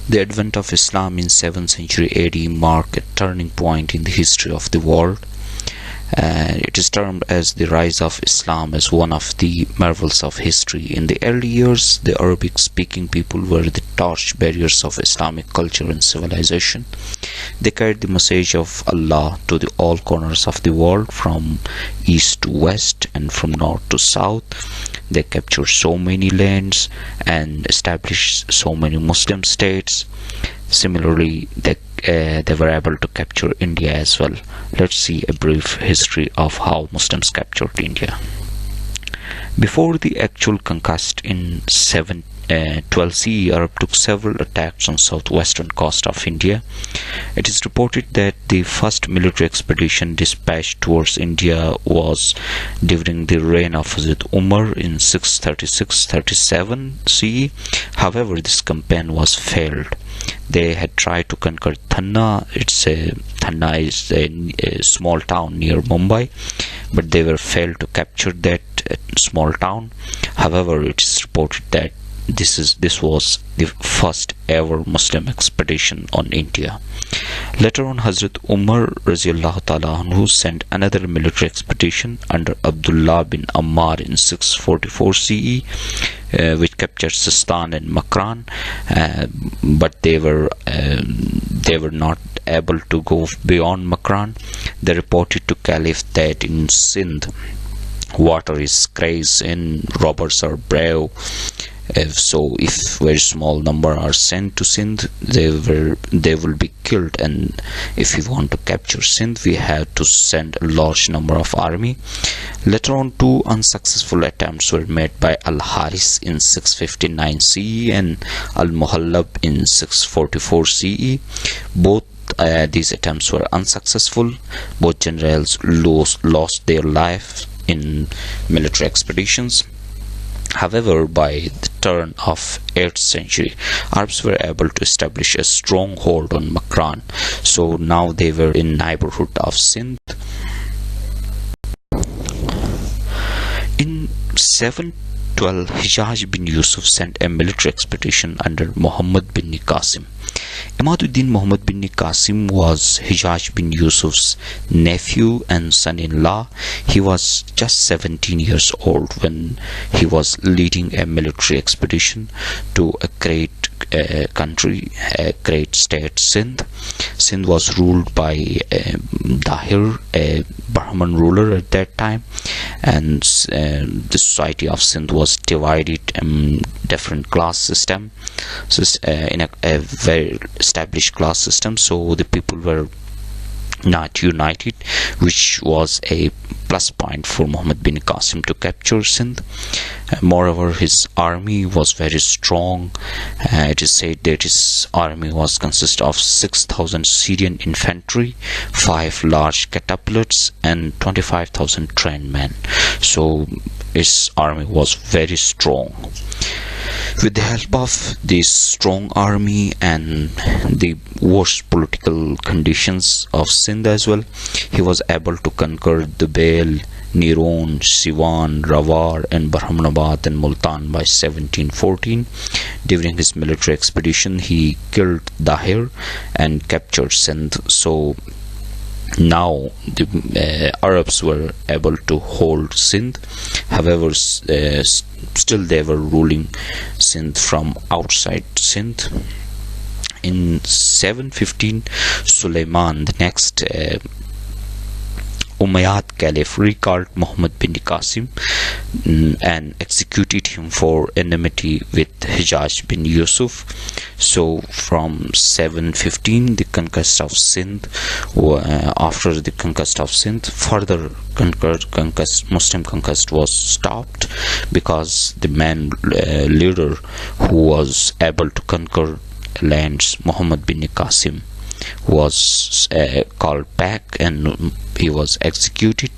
The advent of Islam in 7th century AD marked a turning point in the history of the world. It is termed as the rise of Islam as one of the marvels of history. In the early years, the Arabic-speaking people were the torch bearers of Islamic culture and civilization. They carried the message of Allah to the all corners of the world, from east to west and from north to south. They captured so many lands and established so many Muslim states. Similarly, they were able to capture India as well. Let's see a brief history of how Muslims captured India. Before the actual conquest in 12 CE, Arab took several attacks on southwestern coast of India. It is reported that the first military expedition dispatched towards India was during the reign of Hazrat Umar in 636-37 CE. However, this campaign was failed. They had tried to conquer Thanna. Thanna is a small town near Mumbai, but they were failed to capture that small town. However, it is reported that this was the first ever Muslim expedition on India. Later on, Hazrat Umar Raziallahu Ta'ala Anhu sent another military expedition under Abdullah bin Ammar in 644 CE, which captured Sistan and Makran, but they were not able to go beyond Makran. They reported to Caliph that in Sindh water is scarce and robbers are brave. So if very small number are sent to Sindh, they will be killed, and if we want to capture Sindh, we have to send a large number of army. Later on, two unsuccessful attempts were made by Al-Haris in 659 CE and Al-Muhallab in 644 CE. Both these attempts were unsuccessful. Both generals lost their life in military expeditions. However, by the turn of 8th century, Arabs were able to establish a stronghold on Makran. So now they were in neighborhood of Sindh. In 712, Hijaz bin Yusuf sent a military expedition under Muhammad bin Qasim. Imaduddin Muhammad bin Qasim was Hijaz bin Yusuf's nephew and son-in-law. He was just 17 years old when he was leading a military expedition to a great country, a great state, Sindh. Sindh was ruled by Dahir, a Brahman ruler at that time, and the society of Sindh was divided in different class system, in a very established class system. So the people were not united, which was a plus point for Muhammad bin Qasim to capture Sindh. Moreover, his army was very strong. It is said that his army was consist of 6,000 Syrian infantry, 5 large catapults, and 25,000 trained men. So his army was very strong. With the help of this strong army and the worst political conditions of Sindh as well, he was able to conquer Dubail, Niron, Siwan, Rawar, and Brahmanabad and Multan by 1714. During his military expedition, he killed Dahir and captured Sindh. So now the Arabs were able to hold Sindh. However, still they were ruling Sindh from outside Sindh. In 715, Suleiman, the next Umayyad Caliph, recalled Muhammad bin Qasim and executed him for enmity with Hijaz bin Yusuf. So from 715, the conquest of Sindh, after the conquest of Sindh, further Muslim conquest was stopped, because the man leader who was able to conquer lands, Muhammad bin Qasim, was called back and he was executed.